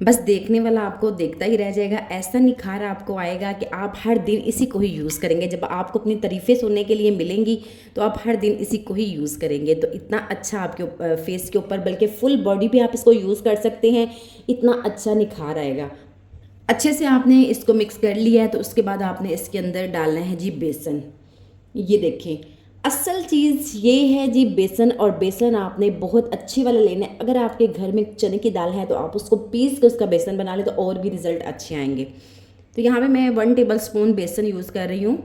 बस देखने वाला आपको देखता ही रह जाएगा। ऐसा निखार आपको आएगा कि आप हर दिन इसी को ही यूज़ करेंगे। जब आपको अपनी तारीफ़ें सुनने के लिए मिलेंगी तो आप हर दिन इसी को ही यूज़ करेंगे। तो इतना अच्छा आपके फेस के ऊपर, बल्कि फुल बॉडी पे आप इसको यूज़ कर सकते हैं, इतना अच्छा निखार आएगा। अच्छे से आपने इसको मिक्स कर लिया है तो उसके बाद आपने इसके अंदर डालना है जी बेसन। ये देखें, असल चीज़ ये है जी बेसन, और बेसन आपने बहुत अच्छे वाला लेना है। अगर आपके घर में चने की दाल है तो आप उसको पीस के उसका बेसन बना लें तो और भी रिज़ल्ट अच्छे आएंगे। तो यहाँ पे मैं 1 टेबल स्पून बेसन यूज़ कर रही हूँ।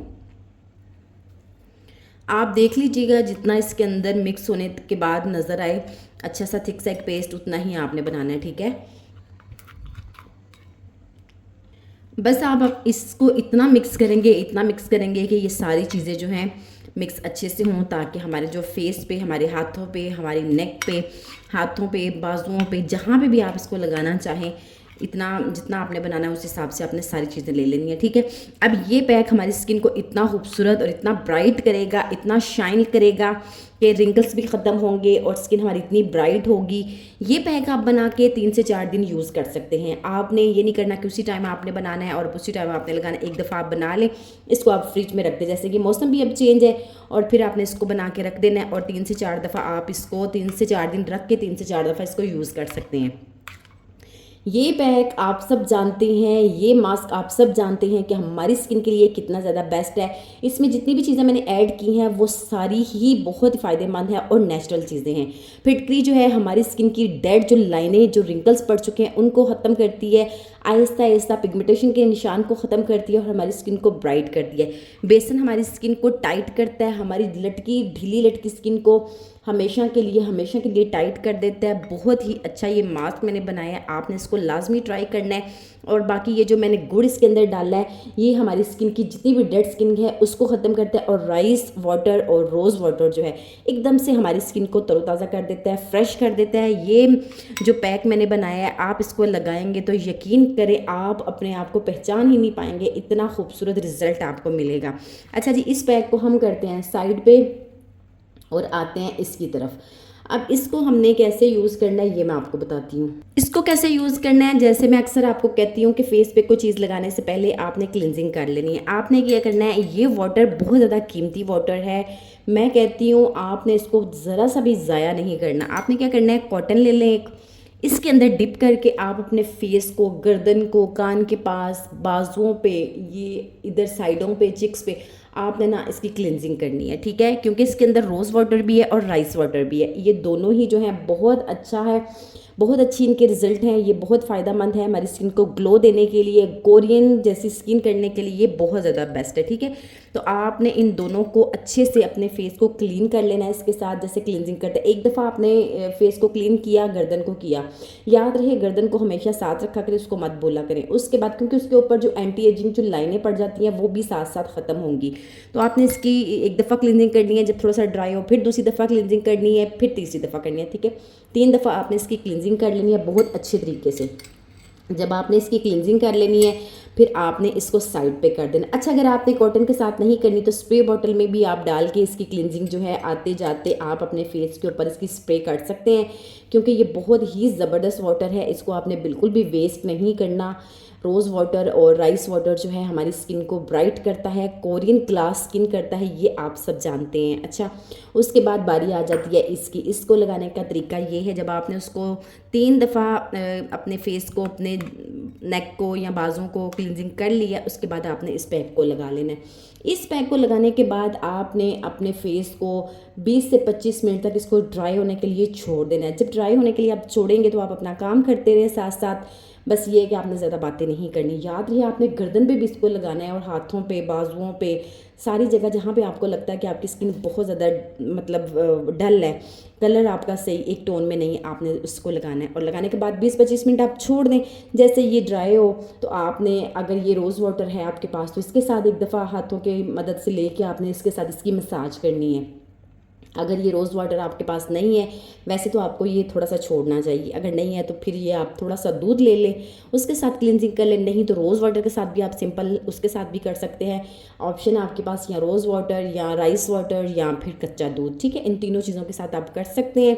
आप देख लीजिएगा जितना इसके अंदर मिक्स होने के बाद नज़र आए अच्छा सा थिक सा एक पेस्ट, उतना ही आपने बनाना है, ठीक है। बस आप अब इसको इतना मिक्स करेंगे, इतना मिक्स करेंगे कि ये सारी चीज़ें जो हैं मिक्स अच्छे से हों, ताकि हमारे जो फेस पे, हमारे हाथों पे, हमारी नेक पे, हाथों पे, बाजुओं पे, जहाँ पे भी आप इसको लगाना चाहें, इतना जितना आपने बनाना है उस हिसाब से आपने सारी चीज़ें ले लेनी है, ठीक है। अब ये पैक हमारी स्किन को इतना खूबसूरत और इतना ब्राइट करेगा, इतना शाइन करेगा कि रिंकल्स भी ख़त्म होंगे और स्किन हमारी इतनी ब्राइट होगी। ये पैक आप बना के 3 से 4 दिन यूज़ कर सकते हैं। आपने ये नहीं करना कि उसी टाइम आपने बनाना है और उसी टाइम आपने लगाना है। एक दफ़ा आप बना लें, इसको आप फ्रिज में रख दें, जैसे कि मौसम भी अब चेंज है, और फिर आपने इसको बना के रख देना है और 3 से 4 दफ़ा आप इसको 3 से 4 दिन रख के 3 से 4 दफ़ा इसको यूज़ कर सकते हैं। ये पैक आप सब जानते हैं, ये मास्क आप सब जानते हैं कि हमारी स्किन के लिए कितना ज़्यादा बेस्ट है। इसमें जितनी भी चीज़ें मैंने ऐड की हैं वो सारी ही बहुत फ़ायदेमंद है और नेचुरल चीज़ें हैं। फिटकरी जो है हमारी स्किन की डेड जो लाइनें, जो रिंकल्स पड़ चुके हैं, उनको ख़त्म करती है। आहिस्ता आहिस्ता पिगमेंटेशन के निशान को ख़त्म करती है और हमारी स्किन को ब्राइट करती है। बेसन हमारी स्किन को टाइट करता है, हमारी लटकी ढीली लटकी स्किन को हमेशा के लिए टाइट कर देता है। बहुत ही अच्छा ये मास्क मैंने बनाया है, आपने इसको लाजमी ट्राई करना है। और बाकी ये जो मैंने गुड़ इसके अंदर डाला है, ये हमारी स्किन की जितनी भी डेड स्किन है उसको ख़त्म करता है, और राइस वाटर और रोज़ वाटर जो है एकदम से हमारी स्किन को तरोताज़ा कर देता है, फ्रेश कर देता है। ये जो पैक मैंने बनाया है, आप इसको लगाएंगे तो यकीन करें आप अपने आप को पहचान ही नहीं पाएंगे, इतना खूबसूरत रिज़ल्ट आपको मिलेगा। अच्छा जी, इस पैक को हम करते हैं साइड पे और आते हैं इसकी तरफ। अब इसको हमने कैसे यूज़ करना है ये मैं आपको बताती हूँ। इसको कैसे यूज़ करना है, जैसे मैं अक्सर आपको कहती हूँ कि फेस पे कोई चीज़ लगाने से पहले आपने क्लिनजिंग कर लेनी है। आपने क्या करना है, ये वाटर बहुत ज़्यादा कीमती वाटर है, मैं कहती हूँ आपने इसको ज़रा सा भी ज़ाया नहीं करना। आपने क्या करना है, कॉटन ले लें एक, इसके अंदर डिप करके आप अपने फेस को, गर्दन को, कान के पास, बाजुओं पे, ये इधर साइडों पे, चिक्स पे आपने ना इसकी क्लिनजिंग करनी है, ठीक है। क्योंकि इसके अंदर रोज़ वाटर भी है और राइस वाटर भी है, ये दोनों ही जो है बहुत अच्छा है, बहुत अच्छी इनके रिजल्ट हैं। ये बहुत फ़ायदेमंद है हमारी स्किन को ग्लो देने के लिए, कोरियन जैसी स्किन करने के लिए ये बहुत ज़्यादा बेस्ट है, ठीक है। तो आपने इन दोनों को अच्छे से अपने फेस को क्लीन कर लेना है इसके साथ, जैसे क्लींजिंग करते हैं। एक दफ़ा आपने फेस को क्लीन किया, गर्दन को किया, याद रहे गर्दन को हमेशा साथ रखा करें, उसको मत बोला करें। उसके बाद क्योंकि उसके ऊपर जो एंटी एजिंग जो लाइनें पड़ जाती हैं वो भी साथ साथ ख़त्म होंगी। तो आपने इसकी एक दफ़ा क्लींजिंग करनी है, जब थोड़ा सा ड्राई हो फिर दूसरी दफ़ा क्लींजिंग करनी है, फिर तीसरी दफ़ा करनी है, ठीक है। 3 दफ़ा आपने इसकी क्लींजिंग कर लेनी है बहुत अच्छे तरीके से। जब आपने इसकी क्लींजिंग कर लेनी है फिर आपने इसको साइड पे कर देना। अच्छा, अगर आपने कॉटन के साथ नहीं करनी तो स्प्रे बॉटल में भी आप डाल के इसकी क्लींजिंग जो है आते जाते आप अपने फेस के ऊपर इसकी स्प्रे कर सकते हैं, क्योंकि ये बहुत ही ज़बरदस्त वाटर है, इसको आपने बिल्कुल भी वेस्ट नहीं करना। रोज़ वाटर और राइस वाटर जो है हमारी स्किन को ब्राइट करता है, कोरियन ग्लास स्किन करता है, ये आप सब जानते हैं। अच्छा, उसके बाद बारी आ जाती है इसकी। इसको लगाने का तरीका ये है, जब आपने उसको 3 दफ़ा अपने फेस को, अपने नेक को या बाजों को क्लींजिंग कर लिया, उसके बाद आपने इस पैक को लगा लेना है। इस पैक को लगाने के बाद आपने अपने फेस को 20 से 25 मिनट तक इसको ड्राई होने के लिए छोड़ देना है। जब ड्राई होने के लिए आप छोड़ेंगे तो आप अपना काम करते रहे साथ साथ, बस ये है कि आपने ज़्यादा बातें नहीं करनी। याद रहे आपने गर्दन पे भी इसको लगाना है और हाथों पे, बाजुओं पे, सारी जगह जहाँ पे आपको लगता है कि आपकी स्किन बहुत ज़्यादा मतलब डल है, कलर आपका सही एक टोन में नहीं, आपने उसको लगाना है। और लगाने के बाद 20-25 मिनट आप छोड़ दें। जैसे ये ड्राई हो तो आपने, अगर ये रोज़ वाटर है आपके पास तो इसके साथ एक दफ़ा हाथों की मदद से लेके आपने इसके साथ इसकी मसाज करनी है। अगर ये रोज़ वाटर आपके पास नहीं है, वैसे तो आपको ये थोड़ा सा छोड़ना चाहिए, अगर नहीं है तो फिर ये आप थोड़ा सा दूध ले लें, उसके साथ क्लिनजिंग कर लें। नहीं तो रोज़ वाटर के साथ भी आप सिंपल उसके साथ भी कर सकते हैं। ऑप्शन आपके पास या रोज़ वाटर या राइस वाटर या फिर कच्चा दूध, ठीक है। इन तीनों चीज़ों के साथ आप कर सकते हैं।